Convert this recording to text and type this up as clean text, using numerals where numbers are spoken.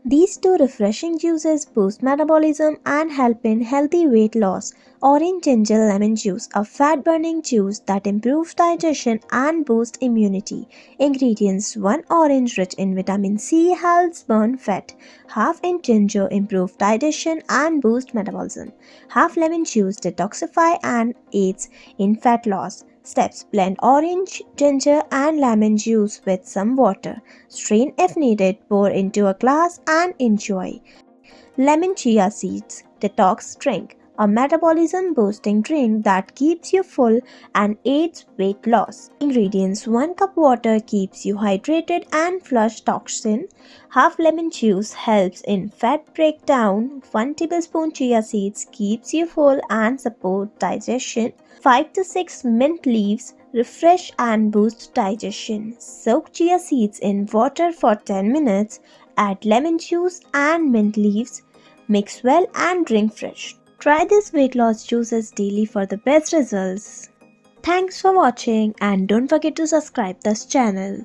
These two refreshing juices boost metabolism and help in healthy weight loss. Orange ginger lemon juice, a fat burning juice that improves digestion and boosts immunity. Ingredients: 1 orange rich in vitamin C helps burn fat. Half inch ginger improves digestion and boosts metabolism. Half lemon juice detoxify and aids in fat loss. Steps: blend orange, ginger, and lemon juice with some water. Strain if needed, pour into a glass and enjoy. Lemon chia seeds detox drink, a metabolism boosting drink that keeps you full and aids weight loss. Ingredients: 1 cup water keeps you hydrated and flush toxin. Half lemon juice helps in fat breakdown. 1 tablespoon chia seeds keeps you full and support digestion. 5 to 6 mint leaves refresh and boost digestion. Soak chia seeds in water for 10 minutes. Add lemon juice and mint leaves. Mix well and drink fresh. Try these weight loss juices daily for the best results. Thanks for watching and don't forget to subscribe this channel.